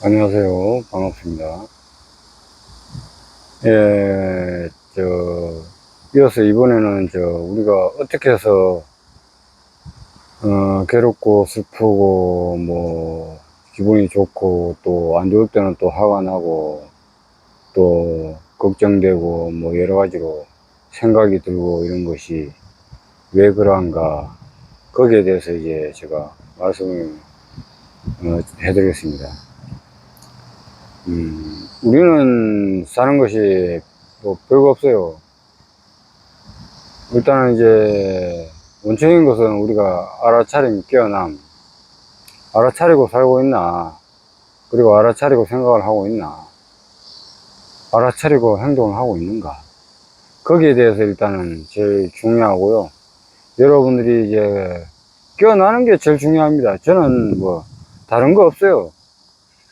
안녕하세요. 반갑습니다. 예, 이어서 이번에는 우리가 어떻게 해서, 괴롭고 슬프고, 기분이 좋고, 또 안 좋을 때는 또 화가 나고, 또 걱정되고, 여러 가지로 생각이 들고 이런 것이 왜 그러한가. 거기에 대해서 이제 제가 말씀을 해드리겠습니다. 우리는 사는 것이 뭐 별거 없어요. 일단은 이제 원초적인 것은 우리가 알아차림, 깨어남, 알아차리고 살고 있나, 그리고 알아차리고 생각을 하고 있나, 알아차리고 행동을 하고 있는가. 거기에 대해서 일단은 제일 중요하고요. 여러분들이 이제 깨어나는 게 제일 중요합니다. 저는 다른 거 없어요.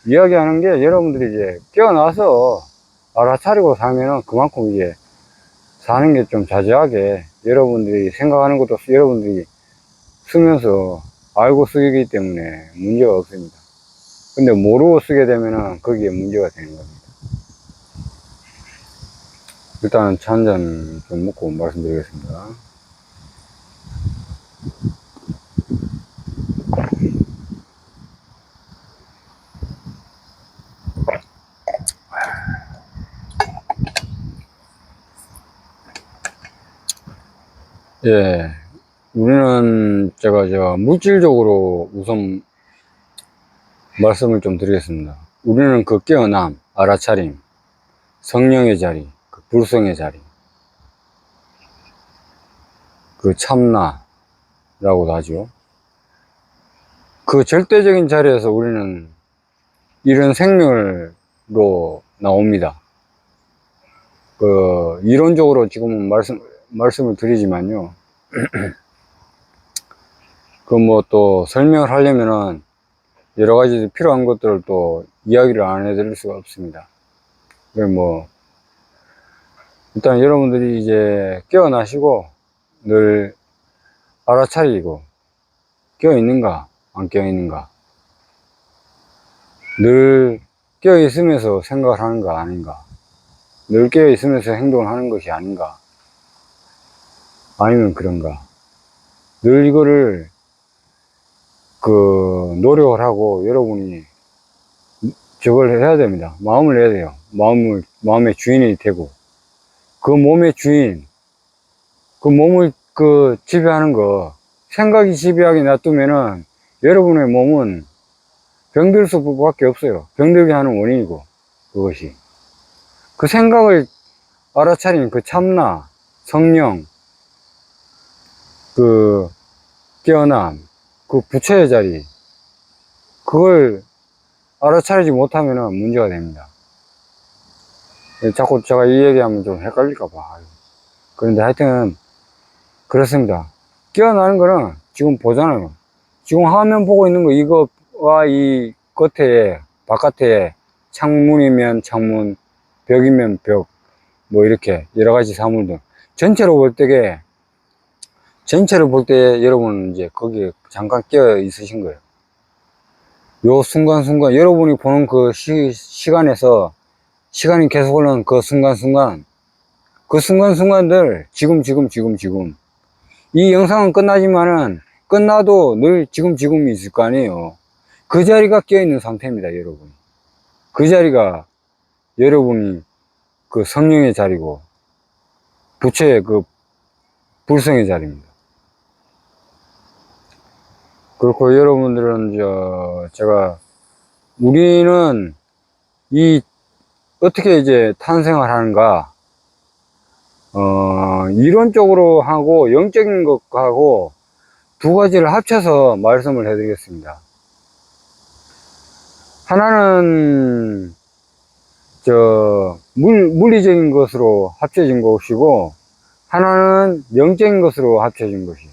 이야기하는 게 여러분들이 이제 깨어나서 알아차리고 살면은 그만큼 이제 사는 게 좀 자제하게 여러분들이 생각하는 것도 여러분들이 쓰면서 알고 쓰기 때문에 문제가 없습니다. 근데 모르고 쓰게 되면은 거기에 문제가 되는 겁니다. 일단은 차 한 잔 좀 먹고 말씀드리겠습니다. 예, 우리는 제가 물질적으로 우선 말씀을 좀 드리겠습니다. 우리는 그 깨어남, 알아차림, 성령의 자리, 그 불성의 자리, 그 참나라고도 하죠. 그 절대적인 자리에서 우리는 이런 생명으로 나옵니다. 이론적으로 지금은 말씀을 드리지만요. 또 설명을 하려면은 여러 가지 필요한 것들을 또 이야기를 안 해드릴 수가 없습니다. 일단 여러분들이 이제 깨어나시고 늘 알아차리고 깨어있는가, 안 깨어있는가, 늘 깨어있으면서 생각을 하는가, 아닌가, 늘 깨어있으면서 행동을 하는 것이 아닌가, 아니면 그런가, 늘 이거를 노력을 하고 여러분이 저걸 해야 됩니다. 마음을 내야 돼요. 마음의 주인이 되고, 그 몸의 주인, 그 몸을 지배하는 거, 생각이 지배하게 놔두면은 여러분의 몸은 병들 수밖에 없어요. 병들게 하는 원인이고, 그것이. 그 생각을 알아차린 그 참나, 성령, 그 깨어남, 그 부처의 자리, 그걸 알아차리지 못하면은 문제가 됩니다. 자꾸 제가 이 얘기하면 좀 헷갈릴까봐. 그런데 하여튼, 그렇습니다. 깨어나는 거는 지금 보잖아요. 지금 화면 보고 있는 거, 이거와 이 겉에, 바깥에 창문이면 창문, 벽이면 벽, 이렇게 여러 가지 사물들. 전체를 볼 때 여러분은 이제 거기에 잠깐 깨어 있으신 거예요. 요 순간순간, 여러분이 보는 그 시간에서, 시간이 계속 흐르는 그 순간순간, 그 순간순간들, 지금. 이 영상은 끝나지만은, 끝나도 늘 지금이 있을 거 아니에요. 그 자리가 깨어있는 상태입니다, 여러분. 그 자리가 여러분이 그 성령의 자리고, 부처의 그 불성의 자리입니다. 그렇고, 여러분들은, 우리는 어떻게 이제 탄생을 하는가, 이론적으로 하고 영적인 것하고 두 가지를 합쳐서 말씀을 해드리겠습니다. 하나는 물리적인 것으로 합쳐진 것이고, 하나는 영적인 것으로 합쳐진 것이.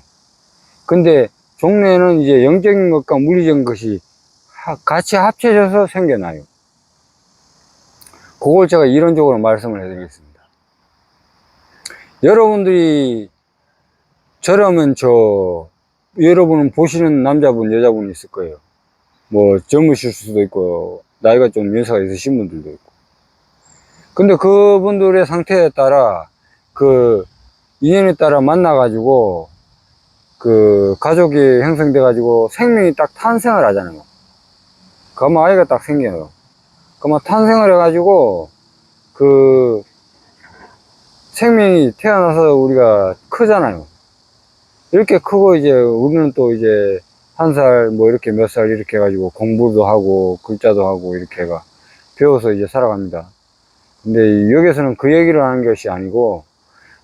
근데 종래에는 이제 영적인 것과 물리적인 것이 같이 합쳐져서 생겨나요. 그걸 제가 이론적으로 말씀을 해드리겠습니다. 여러분들이 저라면 여러분은 보시는 남자분, 여자분이 있을 거예요. 젊으실 수도 있고, 나이가 좀 연세가 있으신 분들도 있고. 근데 그분들의 상태에 따라, 그, 인연에 따라 만나가지고, 그, 가족이 형성돼가지고 생명이 딱 탄생을 하잖아요. 그러면 아이가 딱 생겨요. 그러면 탄생을 해가지고, 그, 생명이 태어나서 우리가 크잖아요. 이렇게 크고 이제 우리는 또 이제 1살 뭐 이렇게 몇 살 이렇게 해가지고 공부도 하고 글자도 하고 이렇게 해가 배워서 이제 살아갑니다. 근데 여기서는 그 얘기를 하는 것이 아니고,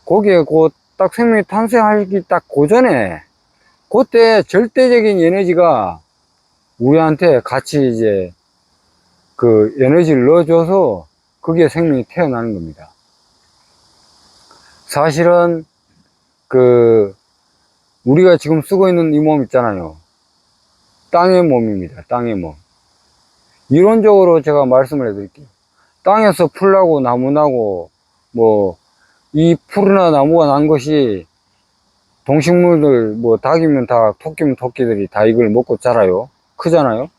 거기에 그 딱 생명이 탄생하기 딱 그 전에, 그때 절대적인 에너지가 우리한테 같이 이제 그 에너지를 넣어줘서 거기에 생명이 태어나는 겁니다. 사실은 그 우리가 지금 쓰고 있는 이 몸 있잖아요. 땅의 몸입니다. 땅의 몸. 이론적으로 제가 말씀을 해드릴게요. 땅에서 풀 나고 나무 나고 뭐 이 풀이나 나무가 난 것이 동식물들 뭐 닭이면 닭, 토끼면 토끼들이 다 이걸 먹고 자라요. 크잖아요.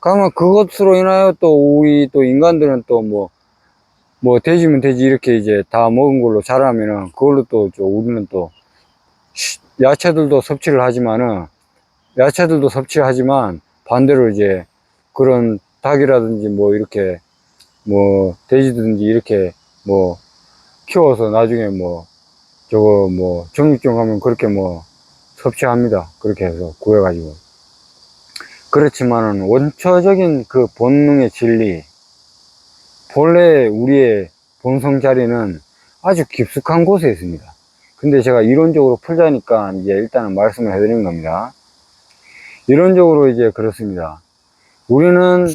그러면 그것으로 인하여 또 우리 또 인간들은 또 뭐 돼지면 돼지 이렇게 이제 다 먹은 걸로 자라면은 그걸로 또 우리는 또 야채들도 섭취를 하지만은 야채들도 섭취를 하지만 반대로 이제 그런 닭이라든지 뭐 이렇게 뭐 돼지든지 이렇게 뭐 키워서 나중에 뭐 저거 뭐 정육점 가면 그렇게 뭐 섭취합니다. 그렇게 해서 구해가지고. 그렇지만은 원초적인 그 본능의 진리, 본래 우리의 본성 자리는 아주 깊숙한 곳에 있습니다. 근데 제가 이론적으로 풀자니까 이제 일단은 말씀을 해드리는 겁니다. 이론적으로 이제 그렇습니다. 우리는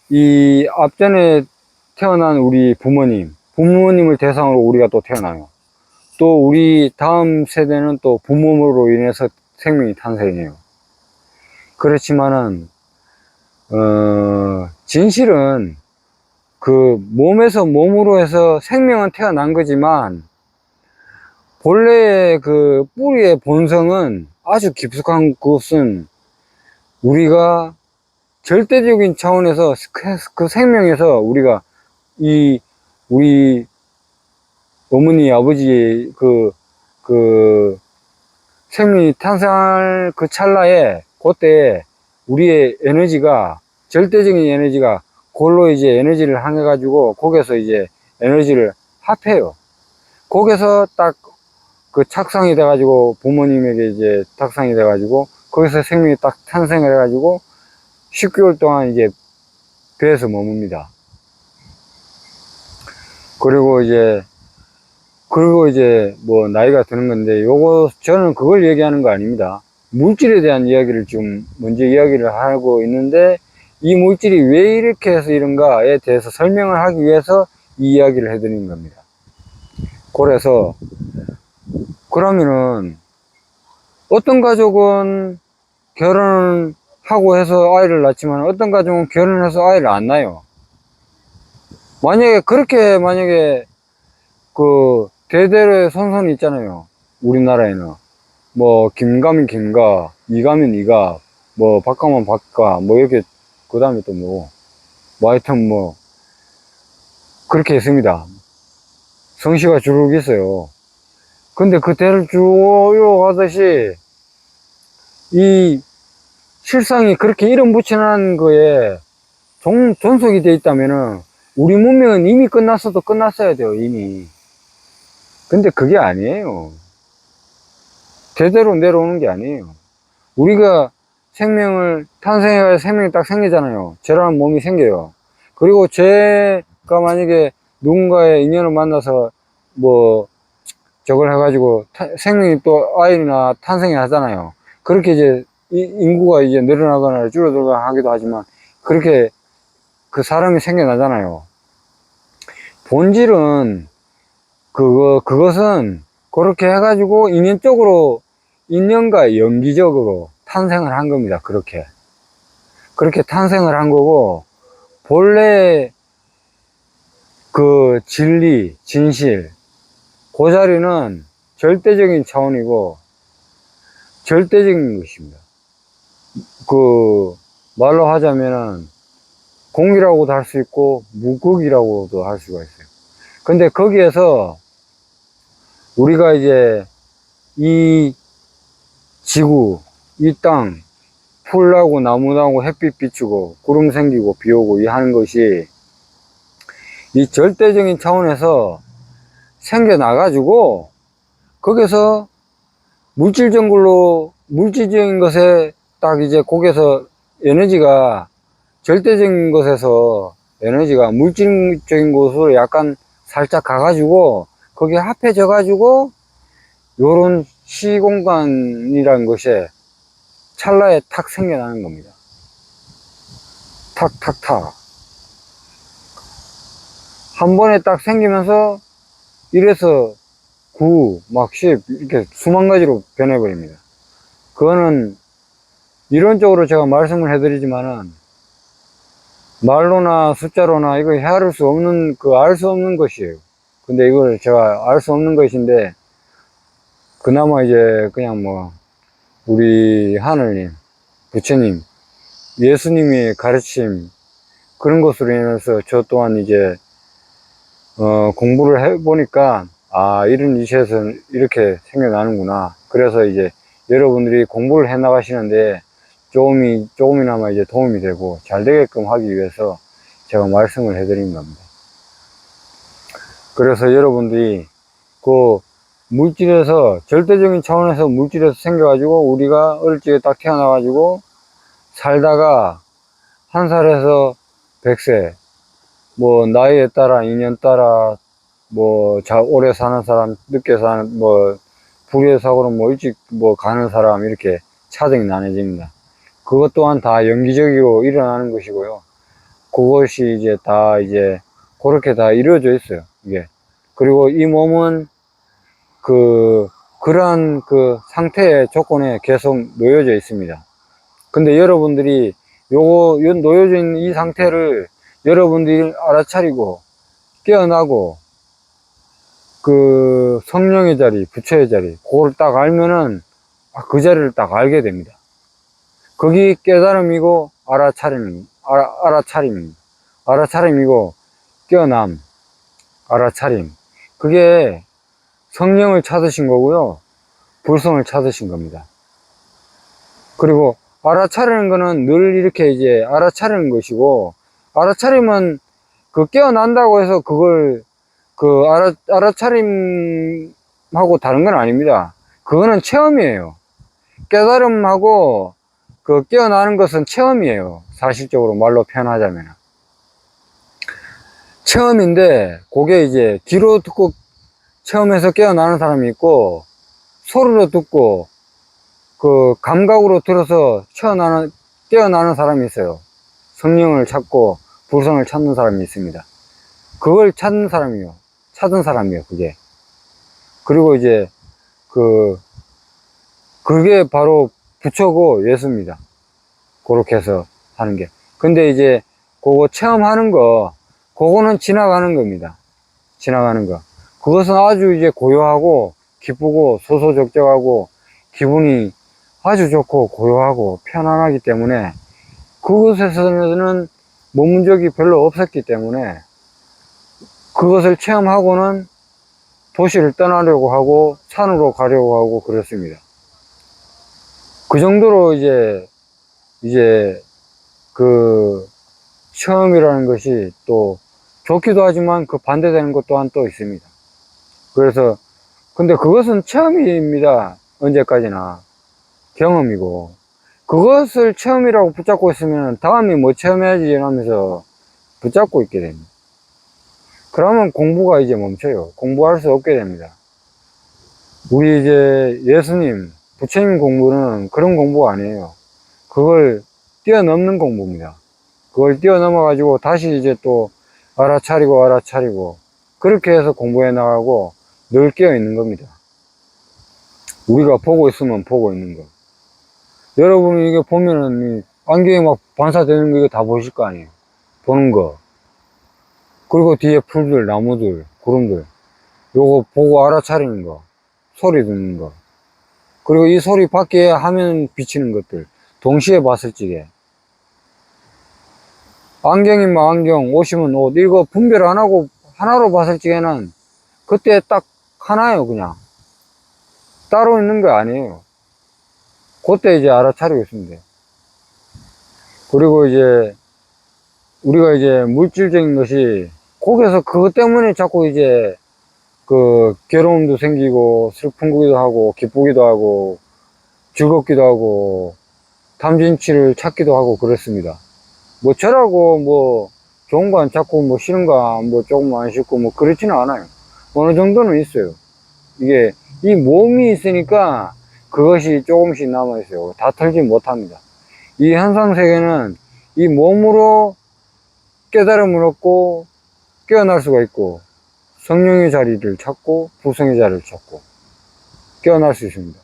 이 앞전에 태어난 우리 부모님을 대상으로 우리가 또 태어나요. 또 우리 다음 세대는 또 부모로 인해서 생명이 탄생해요. 그렇지만은 진실은 그 몸에서 몸으로 해서 생명은 태어난 거지만 본래의 그 뿌리의 본성은 아주 깊숙한 곳은 우리가 절대적인 차원에서 그 생명에서 우리가 우리 어머니 아버지의 그 생명이 탄생할 그 찰나에 그때 우리의 에너지가 절대적인 에너지가 그걸로 이제 에너지를 항해 가지고 거기서 이제 에너지를 합해요. 거기서 딱 그 착상이 돼 가지고 부모님에게 이제 탁상이 돼 가지고 거기서 생명이 딱 탄생을 해 가지고 10개월 동안 이제 배에서 머뭅니다. 그리고 이제 뭐 나이가 드는 건데 요거 저는 그걸 얘기하는 거 아닙니다. 물질에 대한 이야기를 지금 먼저 이야기를 하고 있는데 이 물질이 왜 이렇게 해서 이런가에 대해서 설명을 하기 위해서 이 이야기를 해드리는 겁니다. 그래서 그러면은 어떤 가족은 결혼을 하고 해서 아이를 낳지만 어떤 가족은 결혼해서 아이를 안 낳아요. 만약에 그 대대로의 손선이 있잖아요. 우리나라에는 뭐 김가면 김가, 이가면 이가, 뭐 박가면 박가, 뭐 이렇게 그 다음에 또 뭐 하여튼 뭐 그렇게 있습니다. 성씨가 주르륵 있어요. 근데 그 대를 쭉 이어가듯이 이 실상이 그렇게 이름 붙여놓은 거에 존속이 돼 있다면은 우리 문명은 이미 끝났어도 끝났어야 돼요, 이미. 근데 그게 아니에요. 대대로 내려오는 게 아니에요. 우리가 탄생해서 생명이 딱 생기잖아요. 쟤라는 몸이 생겨요. 그리고 쟤가 만약에 누군가의 인연을 만나서 뭐 저걸 해가지고 생명이 또 아이나 탄생이 하잖아요. 그렇게 이제 인구가 이제 늘어나거나 줄어들거나 하기도 하지만 그렇게 그 사람이 생겨나잖아요. 본질은 그것은 그렇게 해가지고 인연과 연기적으로 탄생을 한 겁니다. 그렇게 탄생을 한 거고, 본래 그 진리, 진실, 그 자리는 절대적인 차원이고, 절대적인 것입니다. 그, 말로 하자면은, 공이라고도 할 수 있고 무극이라고도 할 수가 있어요. 근데 거기에서 우리가 이제 이 지구, 이 땅, 풀 나고 나무 나고 햇빛 비추고 구름 생기고 비 오고 이 하는 것이 이 절대적인 차원에서 생겨나가지고 거기서 물질적인 것에 딱 이제 거기서 에너지가 절대적인 것에서 에너지가 물질적인 곳으로 약간 살짝 가가지고 거기에 합해져 가지고 요런 시공간이라는 것이 찰나에 탁 생겨나는 겁니다. 탁탁탁 한 번에 딱 생기면서 1에서 9, 막 10 이렇게 수만 가지로 변해버립니다. 그거는 이론적으로 제가 말씀을 해드리지만은 말로나 숫자로나 이거 헤아릴 수 없는 알 수 없는 것이에요. 근데 이걸 제가 알 수 없는 것인데 그나마 이제 그냥 뭐 우리 하늘님, 부처님, 예수님의 가르침 그런 것으로 인해서 저 또한 이제 공부를 해보니까 아 이런 이시에서 이렇게 생겨나는구나. 그래서 이제 여러분들이 공부를 해 나가시는데 조금이나마 이제 도움이 되고 잘 되게끔 하기 위해서 제가 말씀을 해드린 겁니다. 그래서 여러분들이 그 물질에서 절대적인 차원에서 물질에서 생겨가지고 우리가 어릴 적에 딱 태어나가지고 살다가 1살에서 100세 뭐 나이에 따라 인연 따라 뭐 오래 사는 사람 늦게 사는 뭐 불의의 사고로 뭐 일찍 뭐 가는 사람 이렇게 차등이 나눠집니다. 그것 또한 다 연기적으로 일어나는 것이고요. 그것이 이제 다 이제 그렇게 다 이루어져 있어요. 이게 그리고 이 몸은 그러한 상태의 조건에 계속 놓여져 있습니다. 근데 여러분들이 요 놓여져 있는 이 상태를 여러분들이 알아차리고 깨어나고 성령의 자리, 부처의 자리, 그걸 딱 알면은 그 자리를 딱 알게 됩니다. 거기 깨달음이고 알아차림입니다. 알아차림이고 깨어남, 알아차림. 그게 성령을 찾으신 거고요. 불성을 찾으신 겁니다. 그리고 알아차리는 거는 늘 이렇게 이제 알아차리는 것이고, 알아차림은 깨어난다고 해서 그걸 알아차림하고 다른 건 아닙니다. 그거는 체험이에요. 깨달음하고 깨어나는 것은 체험이에요. 사실적으로 말로 표현하자면. 체험인데, 그게 이제 귀로 듣고 체험해서 깨어나는 사람이 있고, 소리로 듣고, 감각으로 들어서 깨어나는 사람이 있어요. 성령을 찾고, 불성을 찾는 사람이 있습니다. 그걸 찾은 사람이에요, 그게. 그리고 이제, 그게 바로 부처고 예수입니다. 그렇게 해서 하는 게. 근데 이제, 그거 체험하는 거, 그거는 지나가는 겁니다. 지나가는 거. 그것은 아주 이제 고요하고, 기쁘고, 소소적적하고, 기분이 아주 좋고, 고요하고, 편안하기 때문에, 그것에서는 머문 적이 별로 없었기 때문에, 그것을 체험하고는 도시를 떠나려고 하고, 산으로 가려고 하고, 그렇습니다. 그 정도로 이제, 체험이라는 것이 또 좋기도 하지만 반대되는 것 또한 또 있습니다. 그래서, 근데 그것은 체험입니다. 언제까지나. 경험이고. 그것을 체험이라고 붙잡고 있으면 다음에 뭐 체험해야지 하면서 붙잡고 있게 됩니다. 그러면 공부가 이제 멈춰요. 공부할 수 없게 됩니다. 우리 이제 예수님, 부처님 공부는 그런 공부가 아니에요. 그걸 뛰어넘는 공부입니다. 그걸 뛰어넘어 가지고 다시 이제 또 알아차리고 그렇게 해서 공부해 나가고 늘 깨어 있는 겁니다. 우리가 보고 있으면 보고 있는 거. 여러분이 이게 보면은 안경에 막 반사되는 거 이거 다 보실 거 아니에요. 보는 거. 그리고 뒤에 풀들, 나무들, 구름들. 요거 보고 알아차리는 거. 소리 듣는 거. 그리고 이 소리 밖에 화면 비치는 것들. 동시에 봤을 적에. 안경이면 안경, 옷이면 옷, 이거 분별 안 하고 하나로 봤을 적에는 그때 딱 하나요, 그냥. 따로 있는 거 아니에요. 그때 이제 알아차리고 있으면 돼요. 그리고 이제 우리가 이제 물질적인 것이 거기서 그것 때문에 자꾸 이제 그 괴로움도 생기고 슬픈 거기도 하고 기쁘기도 하고 즐겁기도 하고 탐진치를 찾기도 하고 그렇습니다. 뭐 저라고 뭐 좋은 거 안 찾고 뭐 싫은 거 뭐 조금 안 싫고 뭐 그렇지는 않아요. 어느 정도는 있어요. 이게 이 몸이 있으니까 그것이 조금씩 남아 있어요. 다 털지 못합니다. 이 현상 세계는 이 몸으로 깨달음을 얻고 깨어날 수가 있고 성령의 자리를 찾고 부성의 자리를 찾고 깨어날 수 있습니다.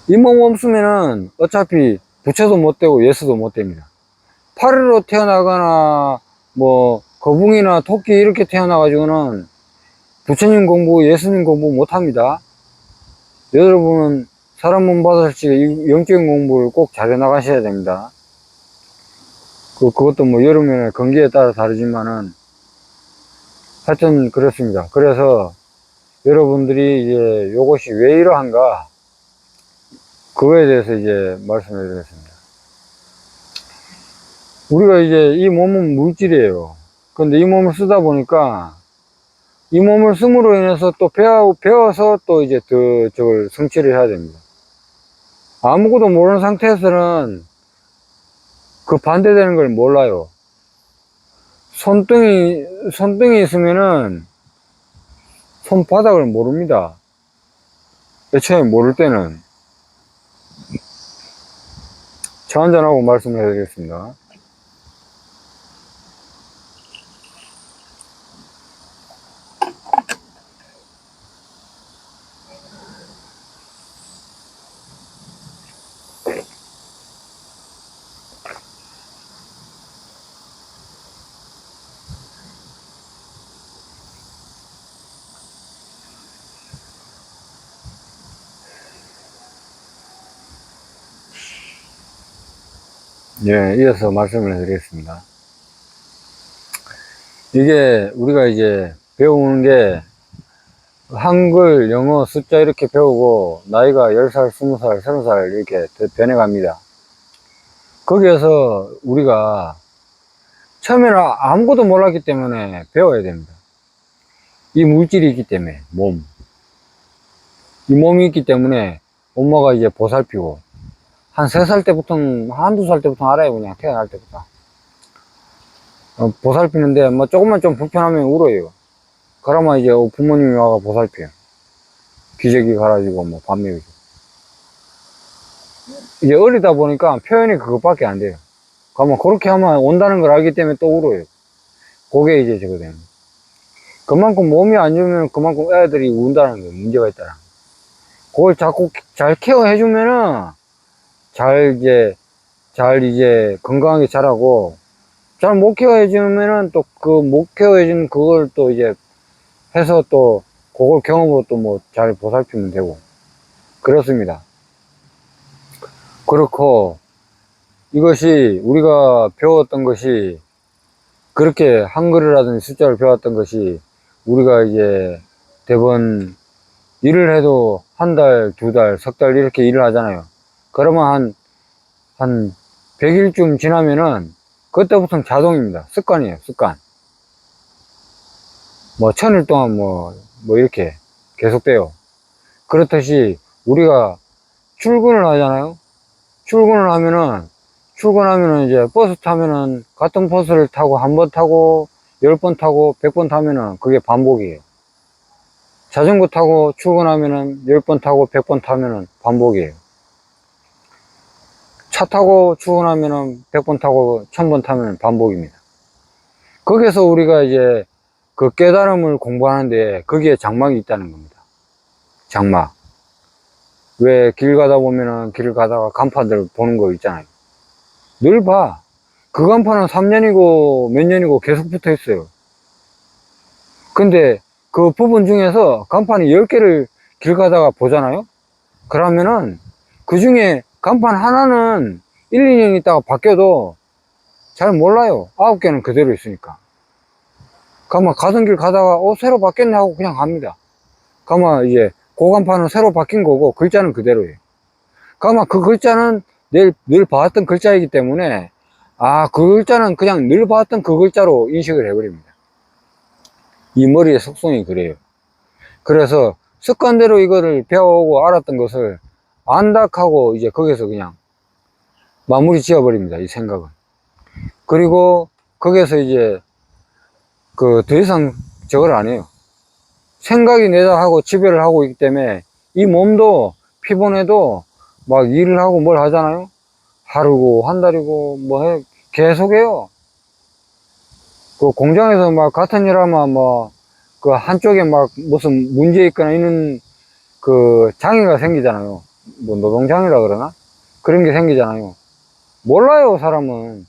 이 몸 없으면은 어차피 부처도 못 되고 예수도 못 됩니다. 파리로 태어나거나 뭐 거북이나 토끼 이렇게 태어나가지고는 부처님 공부, 예수님 공부 못합니다. 여러분은 사람 몸 받았을 때 영적인 공부를 꼭 잘해 나가셔야 됩니다. 그것도 뭐 여름에 건기에 따라 다르지만은 하여튼 그렇습니다. 그래서 여러분들이 이제 요것이 왜 이러한가 그거에 대해서 이제 말씀해 드렸습니다. 우리가 이제 이 몸은 물질이에요. 근데 이 몸을 쓰다 보니까 이 몸을 씀으로 인해서 또 배워서 또 이제 저걸 성취를 해야 됩니다. 아무것도 모르는 상태에서는 그 반대되는 걸 몰라요. 손등이 있으면은 손바닥을 모릅니다. 애초에 모를 때는. 차 한잔하고 말씀해 드리겠습니다. 예, 이어서 말씀을 드리겠습니다. 이게 우리가 이제 배우는 게 한글, 영어, 숫자 이렇게 배우고 나이가 10살, 20살, 30살 이렇게 변해갑니다. 거기에서 우리가 처음에는 아무것도 몰랐기 때문에 배워야 됩니다. 이 물질이 있기 때문에 이 몸이 있기 때문에 엄마가 이제 보살피고 한 3살 때부터 한두 살 때부터 알아요. 그냥 태어날 때부터 보살피는데 뭐 조금만 좀 불편하면 울어요. 그러면 이제 부모님이 와가 보살펴요. 기저귀 갈아주고 뭐 밥 먹이고. 이제 어리다 보니까 표현이 그것밖에 안 돼요. 그러면 그렇게 하면 온다는 걸 알기 때문에 또 울어요. 그게 이제 저거 되는. 그만큼 몸이 안 좋으면 그만큼 애들이 운다는 거예요. 문제가 있다는. 그걸 자꾸 잘 케어해주면은 잘 이제 건강하게 자라고 잘 못 케어해주면은 또 그 못 케어해준 그걸 또 이제 해서 또 그걸 경험으로 또 뭐 잘 보살피면 되고 그렇습니다. 그렇고 이것이 우리가 배웠던 것이 그렇게 한글이라든지 숫자를 배웠던 것이 우리가 이제 대번 일을 해도 한 달, 두 달, 석 달 이렇게 일을 하잖아요. 그러면 한 100일쯤 지나면은 그때부터는 자동입니다. 습관이에요, 습관. 뭐 1000일 동안 뭐 이렇게 계속돼요. 그렇듯이 우리가 출근을 하잖아요. 출근하면은 이제 버스 타면은 같은 버스를 타고 한 번 타고 10번 타고 100번 타면은 그게 반복이에요. 자전거 타고 출근하면은 10번 타고 100번 타면은 반복이에요. 차 타고 출근하면은 100번 타고 1000번 타면 반복입니다. 거기서 우리가 이제 그 깨달음을 공부하는데 거기에 장막이 있다는 겁니다. 장막. 왜 길 가다 보면은 길 가다가 간판들 보는 거 있잖아요. 늘 봐. 그 간판은 3년이고 몇 년이고 계속 붙어 있어요. 근데 그 부분 중에서 간판이 10개를 길 가다가 보잖아요. 그러면은 그 중에 간판 하나는 1, 2년 있다가 바뀌어도 잘 몰라요. 9개는 그대로 있으니까. 가만 가던 길 가다가 새로 바뀌었네 하고 그냥 갑니다. 가만 이제 고간판은 새로 바뀐 거고 글자는 그대로예요. 가만 그 글자는 늘 봐왔던 글자이기 때문에 그 글자는 그냥 늘 봐왔던 그 글자로 인식을 해버립니다. 이 머리의 속성이 그래요. 그래서 습관대로 이거를 배워오고 알았던 것을 안다 하고 이제 거기서 그냥 마무리 지어버립니다. 이 생각은. 그리고 거기서 이제 더 이상 저걸 안 해요. 생각이 내다 하고 지배를 하고 있기 때문에 이 몸도 피곤해도 막 일을 하고 뭘 하잖아요. 하루고 한 달이고 뭐 해 계속 해요. 그 공장에서 막 같은 일 하면 뭐 그 한쪽에 막 무슨 문제 있거나 이런 그 장애가 생기잖아요. 뭐 노동장애라 그러나 그런 게 생기잖아요. 몰라요. 사람은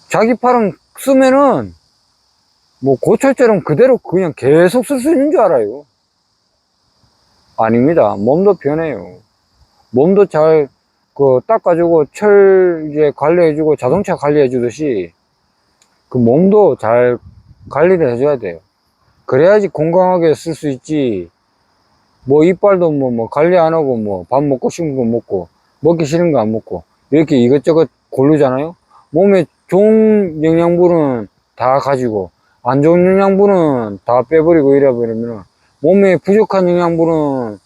자기 팔은 쓰면은 뭐 고철처럼 그대로 그냥 계속 쓸 수 있는 줄 알아요. 아닙니다. 몸도 변해요. 몸도 잘 닦아주고 철 이제 관리해주고 자동차 관리해주듯이 그 몸도 잘 관리를 해줘야 돼요. 그래야지 건강하게 쓸 수 있지. 뭐 이빨도 뭐 관리 안 하고 뭐 밥 먹고 싶은 거 먹고 먹기 싫은 거 안 먹고 이렇게 이것저것 고르잖아요. 몸에 좋은 영양분은 다 가지고 안 좋은 영양분은 다 빼버리고 이래버리면 몸에 부족한 영양분은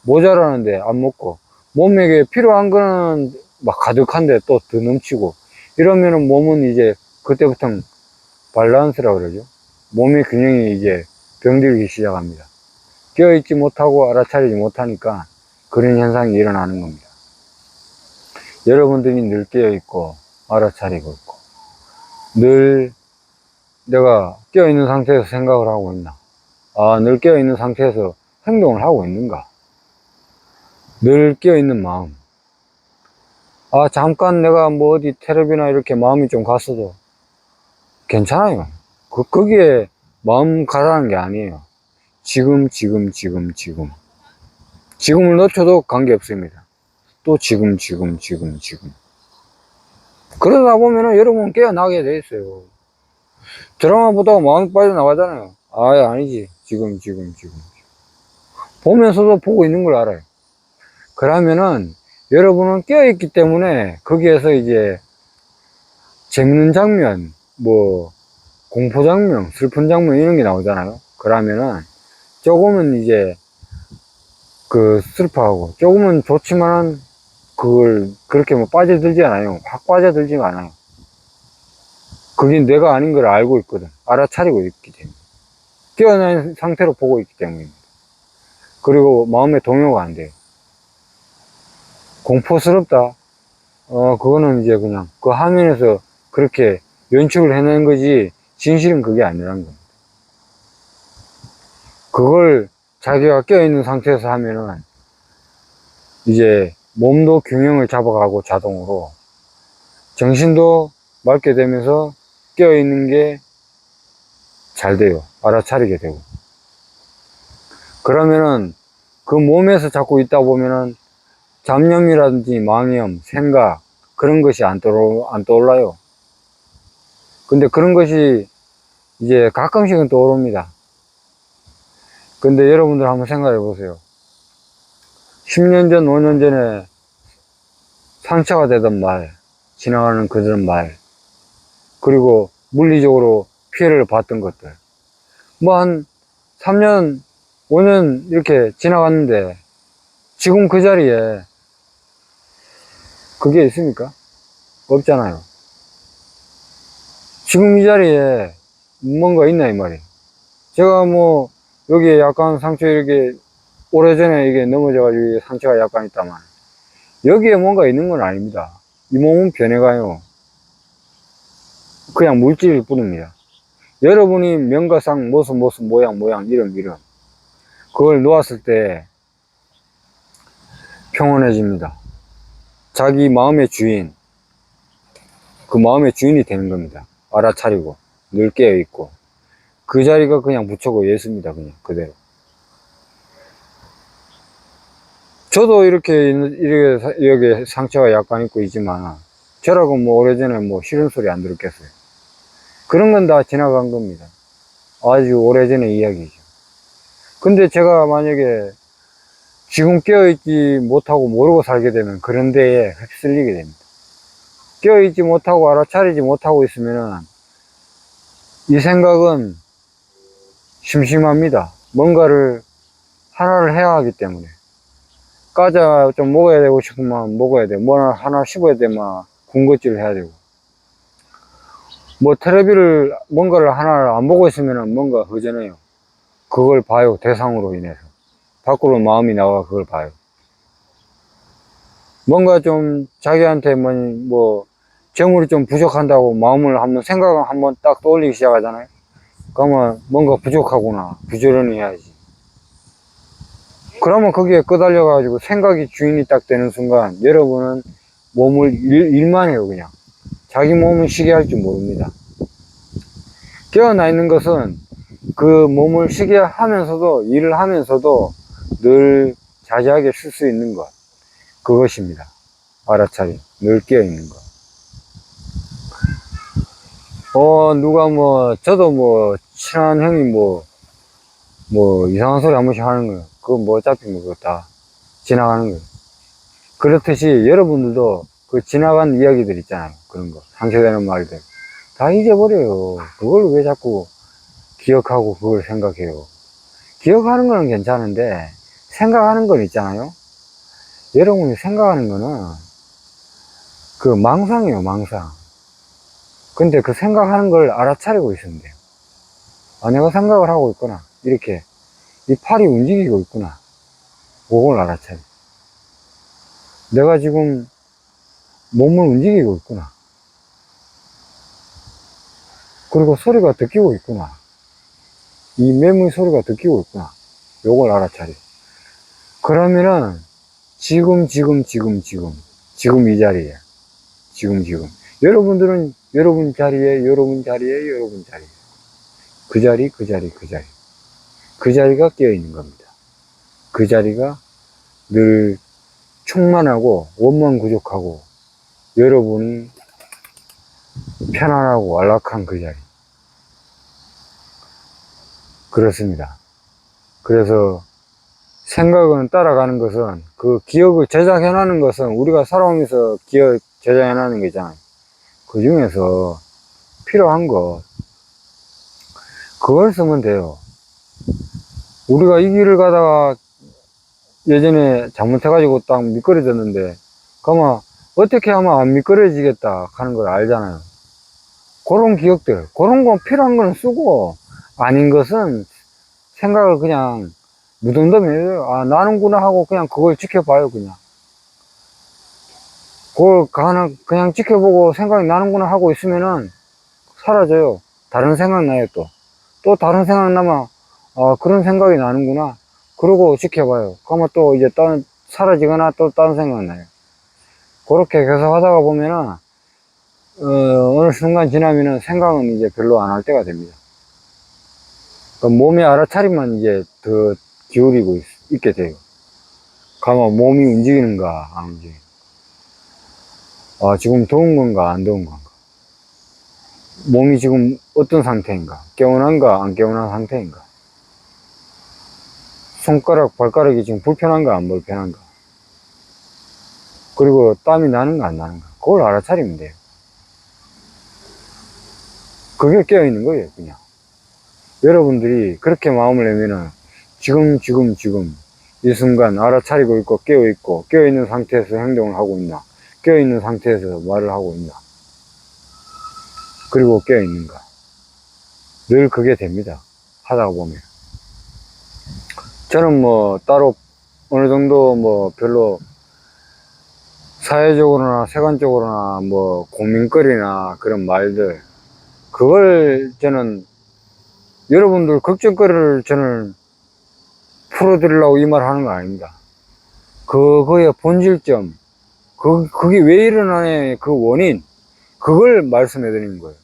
모자라는데 안 먹고 몸에게 필요한 거는 막 가득한데 또 더 넘치고 이러면은 몸은 이제 그때부터는 밸런스라 그러죠. 몸의 균형이 이제 병들기 시작합니다. 깨어있지 못하고 알아차리지 못하니까 그런 현상이 일어나는 겁니다. 여러분들이 늘 깨어있고 알아차리고 있고 늘 내가 깨어있는 상태에서 생각을 하고 있나, 늘 깨어있는 상태에서 행동을 하고 있는가, 늘 깨어있는 마음, 잠깐 내가 뭐 어디 텔레비나 이렇게 마음이 좀 갔어도 괜찮아요. 거기에 마음 가라는 게 아니에요. 지금. 지금을 놓쳐도 관계없습니다. 또 지금. 그러다 보면은 여러분 깨어나게 돼 있어요. 드라마 보다가 마음이 빠져나가잖아요. 아니지. 지금. 보면서도 보고 있는 걸 알아요. 그러면은 여러분은 깨어있기 때문에 거기에서 이제 재밌는 장면, 뭐 공포 장면, 슬픈 장면 이런 게 나오잖아요. 그러면은 조금은 이제 슬퍼하고 조금은 좋지만은 그걸 그렇게 뭐 빠져들지 않아요. 확 빠져들지 않아요. 그게 내가 아닌 걸 알고 있거든. 알아차리고 있기 때문에. 깨어난 상태로 보고 있기 때문입니다. 그리고 마음의 동요가 안 돼요. 공포스럽다. 그거는 이제 그냥 그 화면에서 그렇게 연출을 해낸 거지, 진실은 그게 아니라는 겁니다. 그걸 자기가 깨어있는 상태에서 하면은 이제 몸도 균형을 잡아가고 자동으로 정신도 맑게 되면서 깨어있는 게 잘 돼요. 알아차리게 되고. 그러면은 그 몸에서 자꾸 있다 보면은 잡념이라든지 망념, 생각 그런 것이 안 떠올라요. 근데 그런 것이 이제 가끔씩은 떠오릅니다. 근데 여러분들 한번 생각해 보세요. 10년 전, 5년 전에 상처가 되던 말, 지나가는 그런 말, 그리고 물리적으로 피해를 봤던 것들. 뭐 한 3년, 5년 이렇게 지나갔는데 지금 그 자리에 그게 있습니까? 없잖아요. 지금 이 자리에 뭔가 있나 이 말이에요. 제가 뭐 여기에 약간 상처 이렇게 오래전에 이게 넘어져가지고 상처가 약간 있다만 여기에 뭔가 있는 건 아닙니다. 이 몸은 변해가요. 그냥 물질일 뿐입니다. 여러분이 명가상 모습 모양 이름 그걸 놓았을 때 평온해집니다. 자기 마음의 주인, 그 마음의 주인이 되는 겁니다. 알아차리고 늘 깨어있고 그 자리가 그냥 무척 예수입니다. 그냥 그대로. 저도 이렇게 여기 상처가 약간 있고 있지만 저라고 뭐 오래전에 뭐 싫은 소리 안 들었겠어요. 그런 건 다 지나간 겁니다. 아주 오래전의 이야기죠. 근데 제가 만약에 지금 깨어있지 못하고 모르고 살게 되면 그런 데에 휩쓸리게 됩니다. 깨어있지 못하고 알아차리지 못하고 있으면은 이 생각은 심심합니다. 뭔가를 하나를 해야 하기 때문에. 과자 좀 먹어야 되고 싶으면 먹어야 돼. 뭐 하나 씹어야 되면 군것질을 해야 되고. 뭐 텔레비를 뭔가를 하나를 안 보고 있으면 뭔가 허전해요. 그걸 봐요. 대상으로 인해서. 밖으로 마음이 나와 그걸 봐요. 뭔가 좀 자기한테 뭐 재물이 좀 부족한다고 마음을 한번 생각을 한번 딱 떠올리기 시작하잖아요. 그러면 뭔가 부족하구나. 부지런히 해야지. 그러면 거기에 끄달려 가지고 생각이 주인이 딱 되는 순간 여러분은 몸을 일만 해요. 그냥 자기 몸은 쉬게 할 줄 모릅니다. 깨어나 있는 것은 그 몸을 쉬게 하면서도 일을 하면서도 늘 자제하게 쉴 수 있는 것, 그것입니다. 알아차림, 늘 깨어 있는 것. 누가 저도 친한 형이 이상한 소리 한 번씩 하는 거예요. 그거 어차피 그거 다 지나가는 거예요. 그렇듯이 여러분들도 그 지나간 이야기들 있잖아요. 그런 거. 상쇄되는 말들. 다 잊어버려요. 그걸 왜 자꾸 기억하고 그걸 생각해요. 기억하는 거는 괜찮은데, 생각하는 건 있잖아요. 여러분이 생각하는 거는 그 망상이에요, 망상. 근데 그 생각하는 걸 알아차리고 있으면 돼요. 내가 생각을 하고 있구나. 이렇게. 이 팔이 움직이고 있구나. 그걸 알아차려. 내가 지금 몸을 움직이고 있구나. 그리고 소리가 듣기고 있구나. 이 매물 소리가 듣기고 있구나. 요걸 알아차려. 그러면은 지금 이 자리에 지금 여러분들은 여러분 자리에 그 자리가 깨어 있는 겁니다. 그 자리가 늘 충만하고 원망부족하고 여러분이 편안하고 안락한 그 자리. 그렇습니다. 그래서 생각은 따라가는 것은 그 기억을 저장해놓는 것은 우리가 살아오면서 기억 저장해놓는 게 있잖아요. 그 중에서 필요한 것 그걸 쓰면 돼요. 우리가 이 길을 가다가 예전에 잘못해가지고 딱 미끄러졌는데 그러면 어떻게 하면 안 미끄러지겠다 하는 걸 알잖아요. 그런 기억들 그런 거 필요한 거는 쓰고 아닌 것은 생각을 그냥 무덤덤해요. 나는구나 하고 그냥 그걸 지켜봐요. 그걸 그냥 지켜보고 생각이 나는구나 하고 있으면은 사라져요. 다른 생각 나요. 또 다른 생각 나면 그런 생각이 나는구나 그러고 지켜봐요. 그러면 또 이제 사라지거나 또 다른 생각 나요. 그렇게 계속 하다가 보면은 어느 순간 지나면은 생각은 이제 별로 안 할 때가 됩니다. 몸의 알아차림만 이제 더 기울이고 있게 돼요. 가만 몸이 움직이는가 안 움직이는가, 지금 더운 건가 안 더운 건가, 몸이 지금 어떤 상태인가, 개운한가 안 개운한 상태인가, 손가락 발가락이 지금 불편한가 안 불편한가, 그리고 땀이 나는가 안 나는가, 그걸 알아차리면 돼요. 그게 깨어있는 거예요. 그냥 여러분들이 그렇게 마음을 내면은 지금 이 순간 알아차리고 있고 깨어있고, 깨어있는 상태에서 행동을 하고 있나, 깨어있는 상태에서 말을 하고 있나, 그리고 깨어있는가, 늘 그게 됩니다. 하다가 보면. 저는 따로 어느 정도 별로 사회적으로나 세간적으로나 고민거리나 그런 말들, 그걸 저는 여러분들 걱정거리를 저는 풀어드리려고 이 말 하는 거 아닙니다. 그거의 본질점, 그게 왜 일어나냐, 그 원인, 그걸 말씀해 드리는 거예요.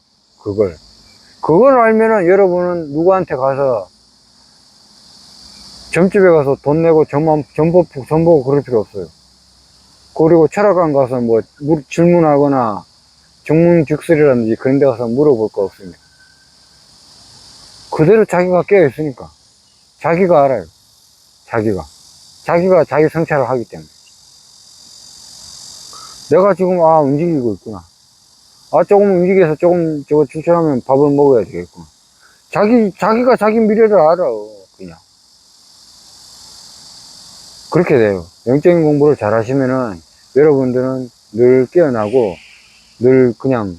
그걸 알면은 여러분은 누구한테 가서 점집에 가서 돈 내고 점 보고 그럴 필요 없어요. 그리고 철학관 가서 질문하거나 정문직설이라든지 그런 데 가서 물어볼 거 없습니다. 그대로 자기가 깨어있으니까. 자기가 알아요. 자기가 자기 성찰을 하기 때문에. 내가 지금, 움직이고 있구나. 조금 움직여서 조금 저거 추출하면 밥을 먹어야 되겠구나. 자기가 자기 미래를 알아. 그냥. 그렇게 돼요. 영적인 공부를 잘 하시면은 여러분들은 늘 깨어나고 늘 그냥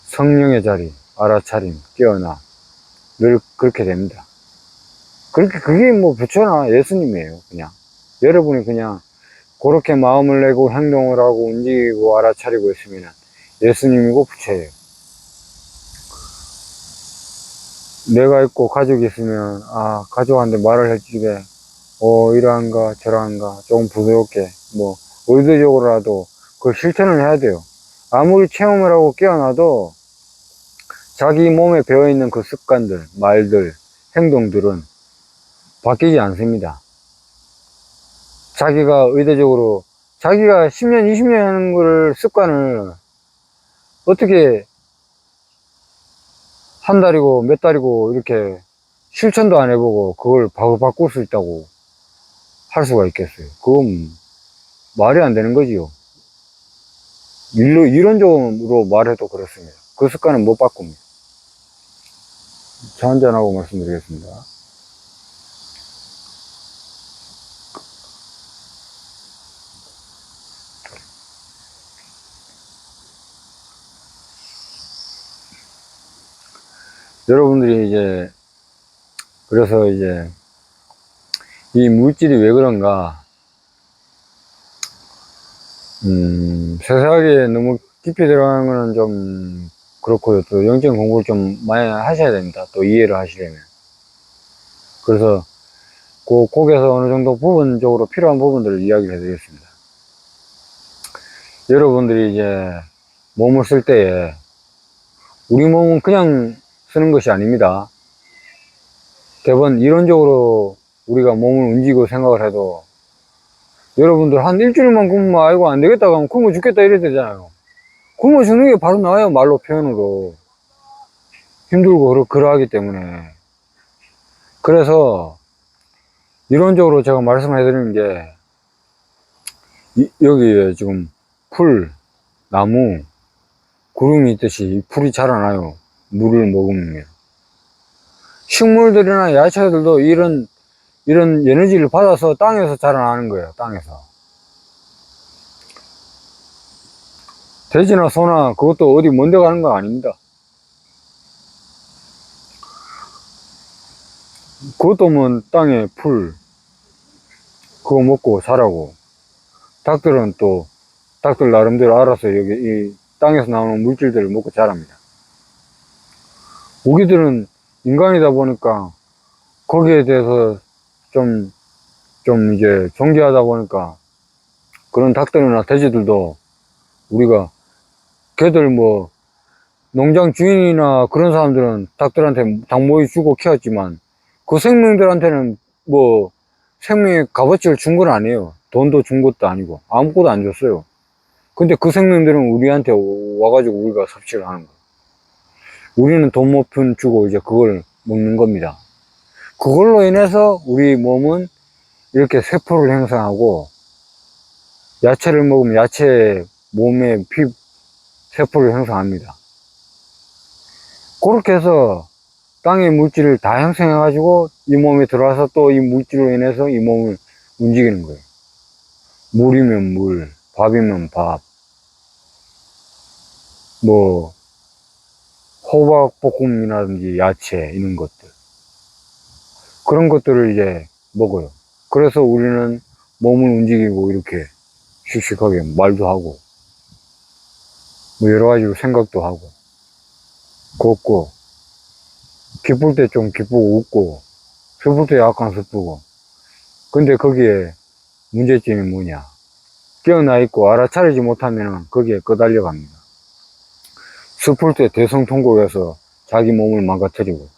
성령의 자리, 알아차림, 깨어나. 늘 그렇게 됩니다. 그게 뭐 부처나 예수님이에요. 그냥. 여러분이 그냥 그렇게 마음을 내고 행동을 하고 움직이고 알아차리고 있으면 예수님이고 부처예요. 내가 있고 가족이 있으면, 가족한테 말을 해주게, 이러한가, 저러한가, 조금 부드럽게, 뭐, 의도적으로라도 그걸 실천을 해야 돼요. 아무리 체험을 하고 깨어나도 자기 몸에 배어있는 그 습관들, 말들, 행동들은 바뀌지 않습니다. 자기가 의도적으로, 자기가 10년, 20년 하는 걸, 습관을 어떻게 한 달이고 몇 달이고 이렇게 실천도 안 해보고 그걸 바로 바꿀 수 있다고 할 수가 있겠어요? 그건 말이 안 되는 거지요. 이론적으로 말해도 그렇습니다. 그 습관은 못 바꿉니다. 차 한잔하고 말씀드리겠습니다. 여러분들이 이제, 그래서 이제, 이 물질이 왜 그런가, 세세하게 너무 깊이 들어가는 거는 좀 그렇고요. 또 영적인 공부를 좀 많이 하셔야 됩니다. 또 이해를 하시려면. 그래서 거기에서 어느 정도 부분적으로 필요한 부분들을 이야기를 해드리겠습니다. 여러분들이 이제 몸을 쓸 때에 우리 몸은 그냥 쓰는 것이 아닙니다. 대부분 이론적으로 우리가 몸을 움직이고 생각을 해도 여러분들 한 일주일만 굶으면 아이고 안 되겠다 하면 굶어 죽겠다 이래야 되잖아요. 굶어 죽는 게 바로 나와요. 말로 표현으로. 힘들고 그러하기 때문에. 그래서 이론적으로 제가 말씀해 드리는 게 여기에 지금 풀, 나무, 구름이 있듯이 풀이 자라나요. 물을 먹으면. 식물들이나 야채들도 이런 에너지를 받아서 땅에서 자라나는 거예요. 땅에서. 돼지나 소나 그것도 어디 먼데 가는 거 아닙니다. 그것도 뭐 땅에 풀 그거 먹고 자라고. 닭들은 또 닭들 나름대로 알아서 여기 이 땅에서 나오는 물질들을 먹고 자랍니다. 우리들은 인간이다 보니까 거기에 대해서 좀 이제 존경하다 보니까 그런 닭들이나 돼지들도 우리가 걔들 뭐 농장 주인이나 그런 사람들은 닭들한테 닭모이 주고 키웠지만 그 생명들한테는 뭐 생명의 값어치를 준 건 아니에요. 돈도 준 것도 아니고 아무것도 안 줬어요. 근데 그 생명들은 우리한테 와가지고 우리가 섭취를 하는 거예요. 우리는 돈 몇 푼 주고 이제 그걸 먹는 겁니다. 그걸로 인해서 우리 몸은 이렇게 세포를 형성하고 야채를 먹으면 야채 몸에 세포를 형성합니다. 그렇게 해서 땅의 물질을 다 형성해 가지고 이 몸에 들어와서 또 이 물질로 인해서 이 몸을 움직이는 거예요. 물이면 물, 밥이면 밥, 뭐 호박볶음이라든지 야채 이런 것들 그런 것들을 이제 먹어요. 그래서 우리는 몸을 움직이고 이렇게 씩씩하게 말도 하고 뭐 여러 가지로 생각도 하고 걷고 기쁠 때 좀 기쁘고 웃고 슬플 때 약간 슬프고. 근데 거기에 문제점이 뭐냐, 깨어나 있고 알아차리지 못하면 거기에 끄달려 갑니다. 슬플 때 대성통곡해서 자기 몸을 망가뜨리고,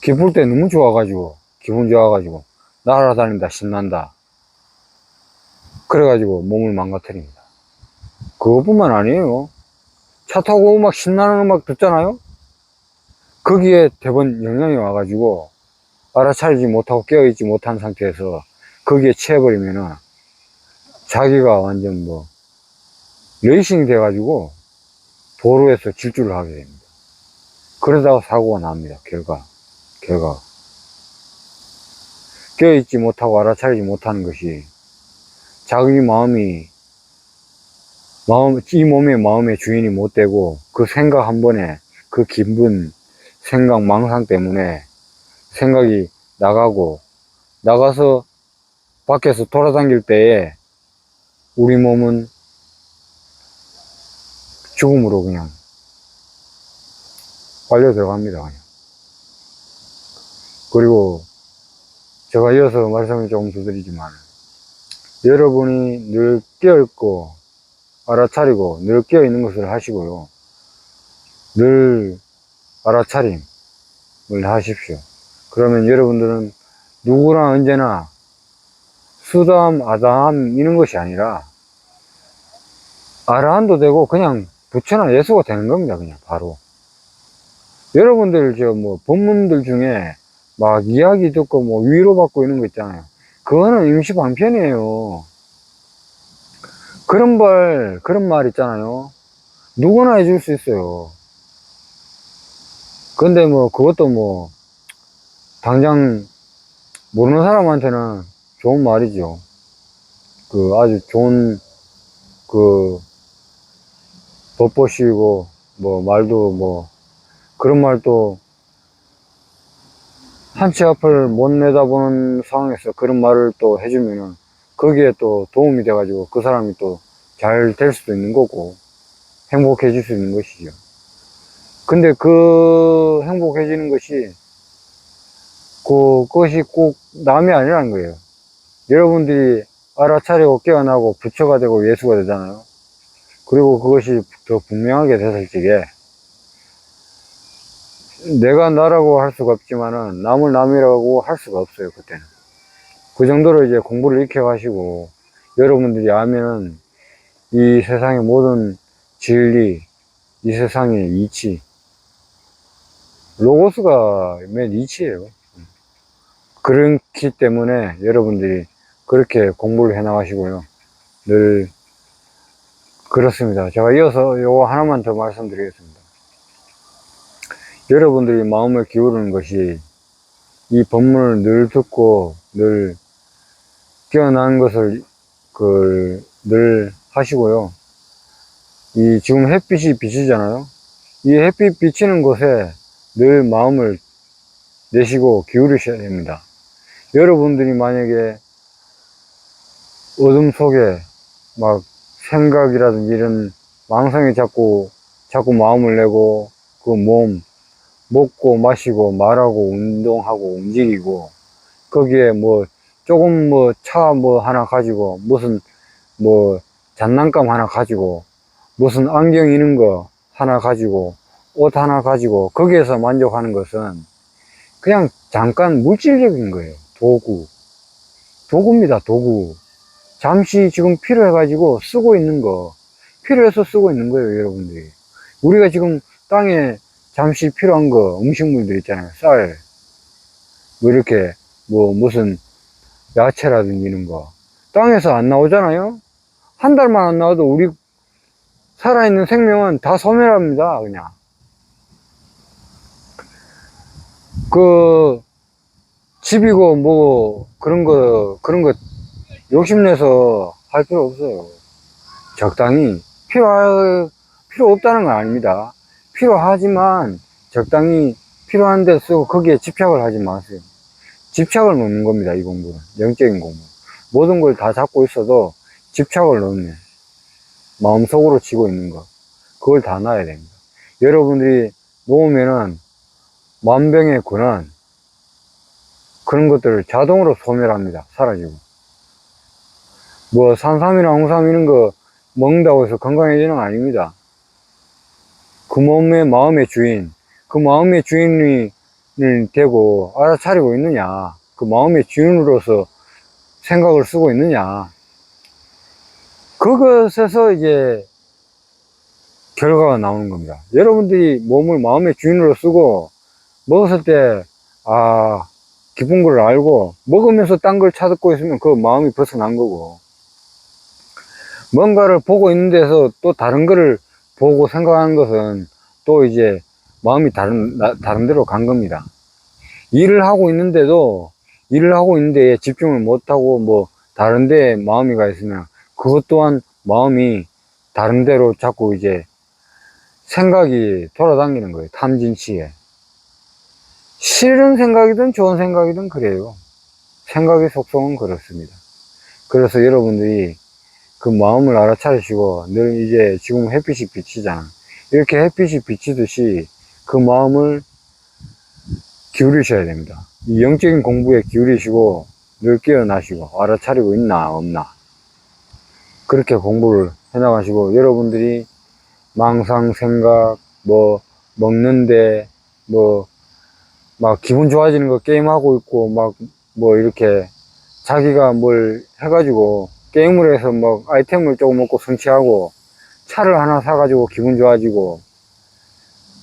기쁠 때 너무 좋아가지고 기분 좋아가지고 날아다닌다 신난다 그래가지고 몸을 망가뜨립니다. 그것뿐만 아니에요. 차 타고 막 신나는 음악 듣잖아요? 거기에 대번 영향이 와가지고 알아차리지 못하고 깨어있지 못한 상태에서 거기에 취해버리면은 자기가 완전 뭐 레이싱이 돼가지고 도로에서 질주를 하게 됩니다. 그러다가 사고가 납니다. 결과. 깨어있지 못하고 알아차리지 못하는 것이 자기 이 몸의 마음의 주인이 못 되고 그 생각 한 번에 그 기분, 생각, 망상 때문에 생각이 나가서 밖에서 돌아다닐 때에 우리 몸은 죽음으로 그냥 빨려 들어갑니다. 그냥. 그리고 제가 이어서 말씀을 조금 더 드리지만 여러분이 늘 깨어있고 알아차리고 늘 깨어있는 것을 하시고요. 늘 알아차림을 하십시오. 그러면 여러분들은 누구나 언제나 수담, 아담 이런 것이 아니라 아라한도 되고 그냥 부처나 예수가 되는 겁니다. 그냥 바로. 여러분들 저 뭐 법문들 중에 막 이야기 듣고 뭐 위로받고 이런 거 있잖아요. 그거는 임시방편이에요. 그런 말 있잖아요. 누구나 해줄 수 있어요. 근데 뭐 그것도 뭐 당장 모르는 사람한테는 좋은 말이죠. 그 아주 좋은 그 돋보시고 뭐 말도 뭐 그런 말도 한 치 앞을 못 내다보는 상황에서 그런 말을 또 해주면은 거기에 또 도움이 돼가지고 그 사람이 또 잘 될 수도 있는 거고 행복해질 수 있는 것이죠. 근데 그 행복해지는 것이 그것이 꼭 남이 아니라는 거예요. 여러분들이 알아차리고 깨어나고 부처가 되고 예수가 되잖아요. 그리고 그것이 더 분명하게 됐을 적에 내가 나라고 할 수가 없지만은 남을 남이라고 할 수가 없어요. 그때는 그 정도로 이제 공부를 익혀 가시고 여러분들이 아면은 이 세상의 모든 진리, 이 세상의 이치, 로고스가 맨 이치예요. 그렇기 때문에 여러분들이 그렇게 공부를 해 나가시고요. 늘 그렇습니다. 제가 이어서 요거 하나만 더 말씀드리겠습니다. 여러분들이 마음을 기울이는 것이 이 법문을 늘 듣고 늘 깨어나는 것을 늘 하시고요. 이 지금 햇빛이 비치잖아요. 이 햇빛 비치는 곳에 늘 마음을 내시고 기울이셔야 됩니다. 여러분들이 만약에 어둠 속에 막 생각이라든지 이런 망상이 자꾸 마음을 내고 그 몸 먹고 마시고 말하고 운동하고 움직이고 거기에 뭐 조금 뭐 차 뭐 하나 가지고 무슨 뭐 장난감 하나 가지고 무슨 안경 이는 거 하나 가지고 옷 하나 가지고 거기에서 만족하는 것은 그냥 잠깐 물질적인 거예요. 도구입니다. 도구. 잠시 지금 필요해 가지고 쓰고 있는 거, 필요해서 쓰고 있는 거예요. 여러분들이 우리가 지금 땅에 잠시 필요한 거 음식물들 있잖아요. 쌀 뭐 이렇게 뭐 무슨 야채라든지 이런 거 땅에서 안 나오잖아요. 한 달만 안 나와도 우리 살아있는 생명은 다 소멸합니다. 그냥 그 집이고 뭐 그런 거 욕심내서 할 필요 없어요. 적당히 필요 없다는 건 아닙니다. 필요하지만 적당히 필요한 데 쓰고 거기에 집착을 하지 마세요. 집착을 놓는 겁니다. 이 공부는 영적인 공부. 모든 걸 다 잡고 있어도 집착을 놓네. 마음속으로 쥐고 있는 거 그걸 다 놔야 됩니다. 여러분들이 놓으면은 만병의 근원 그런 것들을 자동으로 소멸합니다. 사라지고 뭐 산삼이나 홍삼 이런 거 먹는다고 해서 건강해지는 거 아닙니다. 그 몸의 마음의 주인, 그 마음의 주인이 되고 알아차리고 있느냐, 그 마음의 주인으로서 생각을 쓰고 있느냐, 그것에서 이제 결과가 나오는 겁니다. 여러분들이 몸을 마음의 주인으로 쓰고 먹었을 때 기쁜 걸 알고 먹으면서 딴 걸 찾고 있으면 그 마음이 벗어난 거고, 뭔가를 보고 있는 데서 또 다른 거를 보고 생각하는 것은 또 이제 마음이 다른 데로 간 겁니다. 일을 하고 있는데도 일을 하고 있는데 집중을 못하고 뭐 다른 데에 마음이 가 있으면 그것 또한 마음이 다른 데로 자꾸 이제 생각이 돌아다니는 거예요. 탐진치에. 싫은 생각이든 좋은 생각이든 그래요. 생각의 속성은 그렇습니다. 그래서 여러분들이 그 마음을 알아차리시고, 늘 이제 지금 햇빛이 비치잖아. 이렇게 햇빛이 비치듯이 그 마음을 기울이셔야 됩니다. 이 영적인 공부에 기울이시고 늘 깨어나시고 알아차리고 있나 없나, 그렇게 공부를 해나가시고, 여러분들이 망상 생각, 뭐 먹는데 뭐 막 기분 좋아지는 거 게임하고 있고, 막 뭐 이렇게 자기가 뭘 해가지고 게임을 해서 막 아이템을 조금 먹고 성취하고, 차를 하나 사가지고 기분 좋아지고,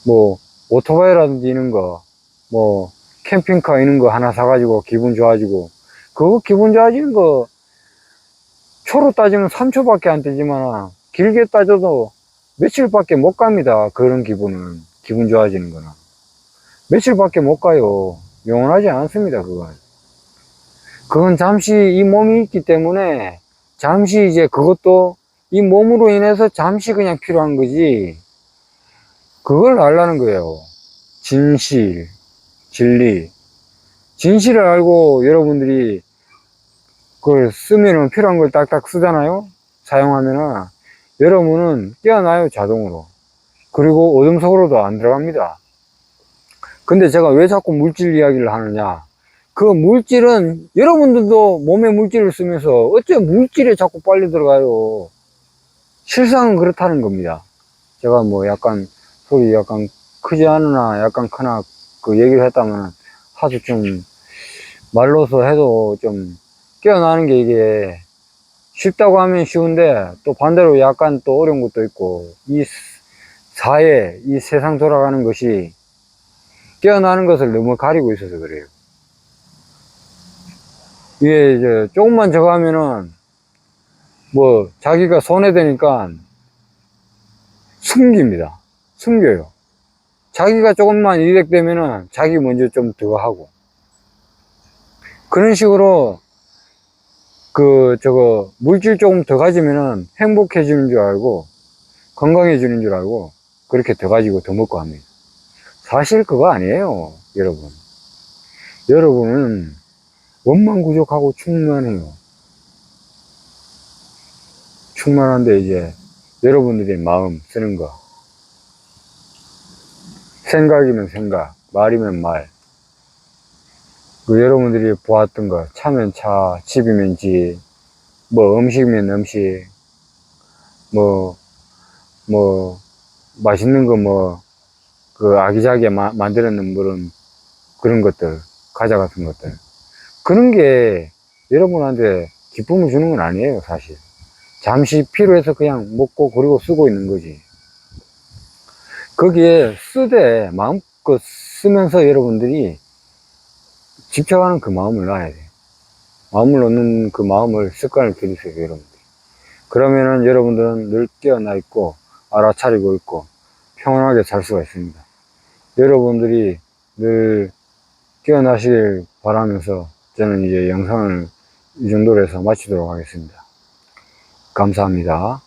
뭐 오토바이라든지 이런 거, 뭐 캠핑카 이런 거 하나 사가지고 기분 좋아지고, 그거 기분 좋아지는 거 초로 따지면 3초밖에 안 되지만 길게 따져도 며칠밖에 못 갑니다. 그런 기분은, 기분 좋아지는 거는 며칠밖에 못 가요. 영원하지 않습니다. 그건 잠시 이 몸이 있기 때문에 잠시 이제 그것도 이 몸으로 인해서 잠시 그냥 필요한 거지, 그걸 알라는 거예요. 진실, 진리. 진실을 알고 여러분들이 그걸 쓰면은 필요한 걸 딱딱 쓰잖아요. 사용하면은 여러분은 깨어나요, 자동으로. 그리고 어둠 속으로도 안 들어갑니다. 근데 제가 왜 자꾸 물질 이야기를 하느냐, 그 물질은 여러분들도 몸에 물질을 쓰면서 어째 물질에 자꾸 빨리 들어가요. 실상은 그렇다는 겁니다. 제가 뭐 약간 소리 약간 크지 않으나 약간 크나 그 얘기를 했다면 아주 좀 말로서 해도 좀 깨어나는 게 이게 쉽다고 하면 쉬운데 또 반대로 약간 또 어려운 것도 있고, 이 사회, 이 세상 돌아가는 것이 깨어나는 것을 너무 가리고 있어서 그래요. 이게 이제 조금만 저거 하면은 뭐 자기가 손해되니까 숨깁니다. 숨겨요. 자기가 조금만 이득되면은 자기 먼저 좀 더 하고, 그런 식으로 물질 조금 더 가지면은 행복해지는 줄 알고 건강해지는 줄 알고 그렇게 더 가지고 더 먹고 합니다. 사실 그거 아니에요, 여러분. 여러분은 원망부족하고 충만해요. 충만한데 이제 여러분들의 마음 쓰는 거, 생각이면 생각, 말이면 말, 그 여러분들이 보았던 거, 차면 차, 집이면 집, 뭐 음식이면 음식, 뭐 맛있는 거 그 아기자기에 만들어 놓은 그런 것들, 과자 같은 것들, 그런 게 여러분한테 기쁨을 주는 건 아니에요, 사실. 잠시 필요해서 그냥 먹고 그리고 쓰고 있는 거지. 거기에 마음껏 쓰면서 여러분들이 집착하는 그 마음을 놔야 돼. 마음을 놓는 그 마음을 습관을 들이세요, 여러분들. 그러면은 여러분들은 늘 깨어나 있고 알아차리고 있고 평온하게 살 수가 있습니다. 여러분들이 늘 깨어나시길 바라면서 저는 이제 영상을 이 정도로 해서 마치도록 하겠습니다. 감사합니다.